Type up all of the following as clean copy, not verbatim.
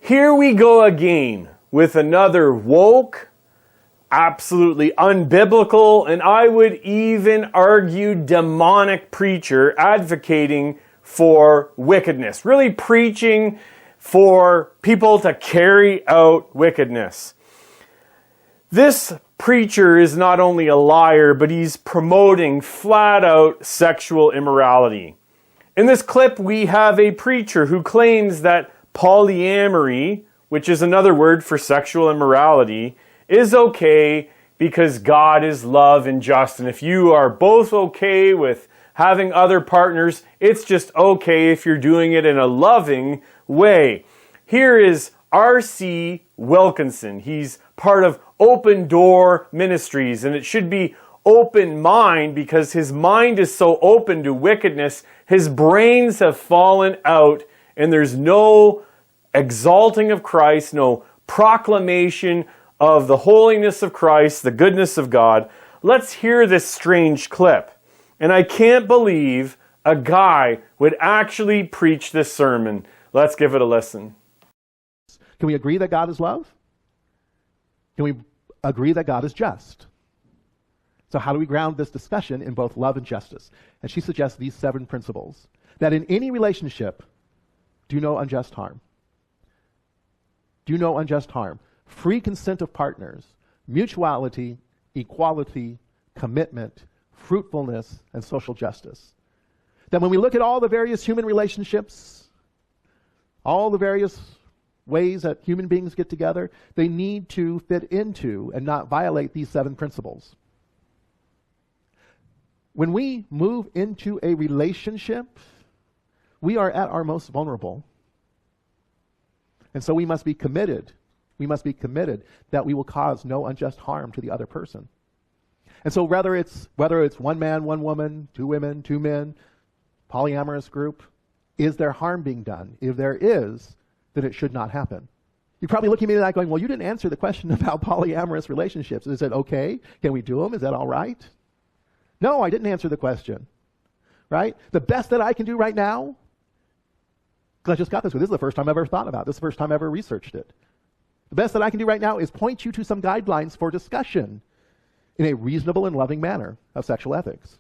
Here we go again with another woke, absolutely unbiblical, and I would even argue demonic preacher advocating for wickedness, really preaching for people to carry out wickedness. This preacher is not only a liar, but he's promoting flat out sexual immorality. In this clip, we have a preacher who claims that polyamory, which is another word for sexual immorality, is okay because God is love and just. And if you are both okay with having other partners, it's just okay if you're doing it in a loving way. Here is RC Wilkinson. He's part of Open Door Ministries, and it should be open mind because his mind is so open to wickedness. His brains have fallen out, and there's no exalting of Christ, no proclamation of the holiness of Christ, the goodness of God. Let's hear this strange clip. And I can't believe a guy would actually preach this sermon. Let's give it a listen. Can we agree that God is love? Can we agree that God is just? So how do we ground this discussion in both love and justice? And she suggests these 7 principles. That in any relationship, do no unjust harm. Do no unjust harm. Free consent of partners, mutuality, equality, commitment, fruitfulness, and social justice. That when we look at all the various human relationships, all the various ways that human beings get together, they need to fit into and not violate these 7 principles. When we move into a relationship, we are at our most vulnerable. And so we must be committed. We must be committed that we will cause no unjust harm to the other person. And so whether it's one man, one woman, 2 women, 2 men, polyamorous group, is there harm being done? If there is, then it should not happen. You're probably looking at me like going, well, you didn't answer the question about polyamorous relationships. Is it okay? Can we do them? Is that all right? No, I didn't answer the question. Right? The best that I can do right now, because I just got this is the first time I've ever thought about it. This is the first time I ever researched it. The best that I can do right now is point you to some guidelines for discussion in a reasonable and loving manner of sexual ethics.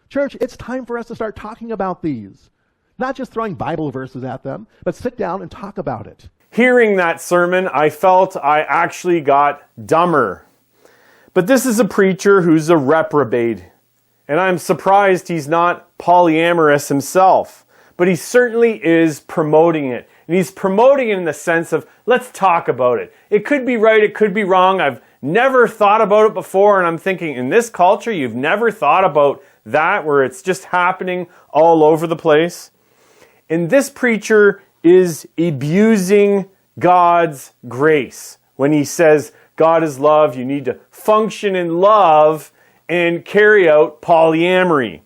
Church, it's time for us to start talking about these. Not just throwing Bible verses at them, but sit down and talk about it. Hearing that sermon, I felt I actually got dumber. But this is a preacher who's a reprobate. And I'm surprised he's not polyamorous himself. But he certainly is promoting it. And he's promoting it in the sense of, let's talk about it. It could be right, it could be wrong. I've never thought about it before, and I'm thinking, in this culture, you've never thought about that, where it's just happening all over the place. And this preacher is abusing God's grace. When he says, God is love, you need to function in love and carry out polyamory.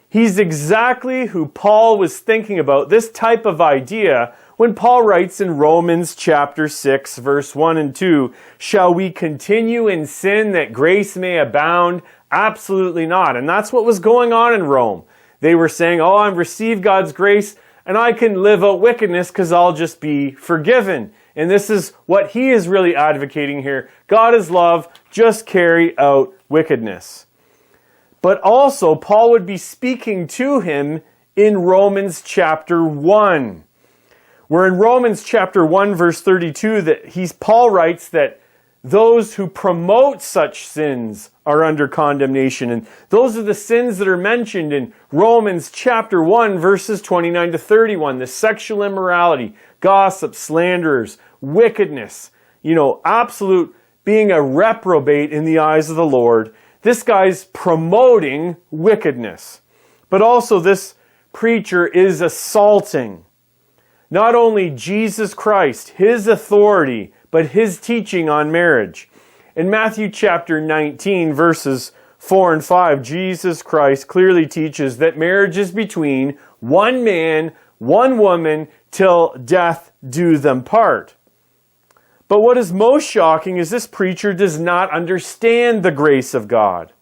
He's exactly who Paul was thinking about, this type of idea, when Paul writes in Romans chapter 6, verse 1 and 2, shall we continue in sin that grace may abound? Absolutely not. And that's what was going on in Rome. They were saying, oh, I've received God's grace and I can live out wickedness because I'll just be forgiven. And this is what he is really advocating here. God is love, just carry out wickedness. But also, Paul would be speaking to him in Romans chapter 1. Where in Romans chapter 1, verse 32, Paul writes that those who promote such sins are under condemnation. And those are the sins that are mentioned in Romans chapter 1, verses 29 to 31. The sexual immorality, gossip, slanderers, wickedness, absolute being a reprobate in the eyes of the Lord. This guy's promoting wickedness. But also this preacher is assaulting not only Jesus Christ, his authority, but his teaching on marriage. In Matthew chapter 19, verses 4 and 5, Jesus Christ clearly teaches that marriage is between one man, one woman, till death do them part. But what is most shocking is this preacher does not understand the grace of God.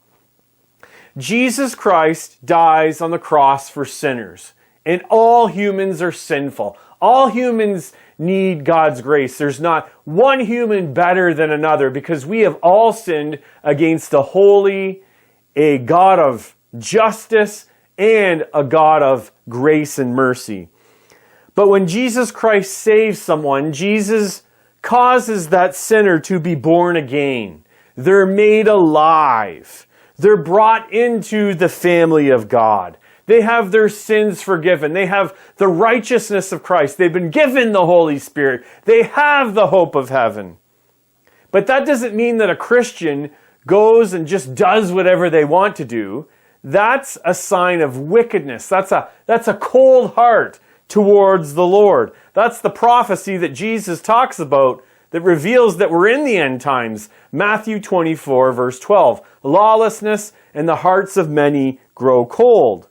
Jesus Christ dies on the cross for sinners, and all humans are sinful. All humans need God's grace. There's not one human better than another because we have all sinned against a holy, a God of justice, and a God of grace and mercy. But when Jesus Christ saves someone, Jesus causes that sinner to be born again. They're made alive. They're brought into the family of God. They have their sins forgiven. They have the righteousness of Christ. They've been given the Holy Spirit. They have the hope of heaven. But that doesn't mean that a Christian goes and just does whatever they want to do. That's a sign of wickedness. That's a cold heart towards the Lord. That's the prophecy that Jesus talks about that reveals that we're in the end times. Matthew 24, verse 12. Lawlessness and the hearts of many grow cold.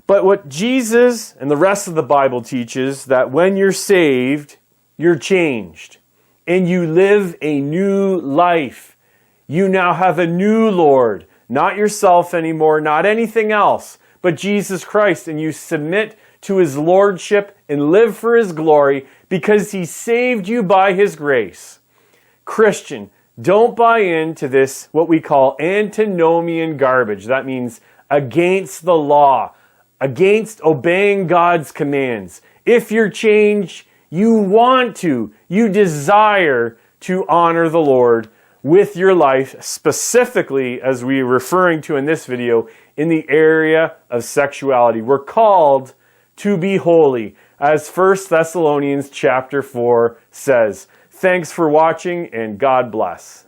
But what Jesus and the rest of the Bible teaches, that when you're saved, you're changed. And you live a new life. You now have a new Lord. Not yourself anymore, not anything else, but Jesus Christ. And you submit to His Lordship and live for His glory because He saved you by His grace. Christian, don't buy into this, what we call antinomian garbage. That means against the law, against obeying God's commands. If you're changed, you want to, you desire to honor the Lord with your life, specifically, as we're referring to in this video, in the area of sexuality. We're called to be holy, as 1 Thessalonians chapter 4 says. Thanks for watching, and God bless.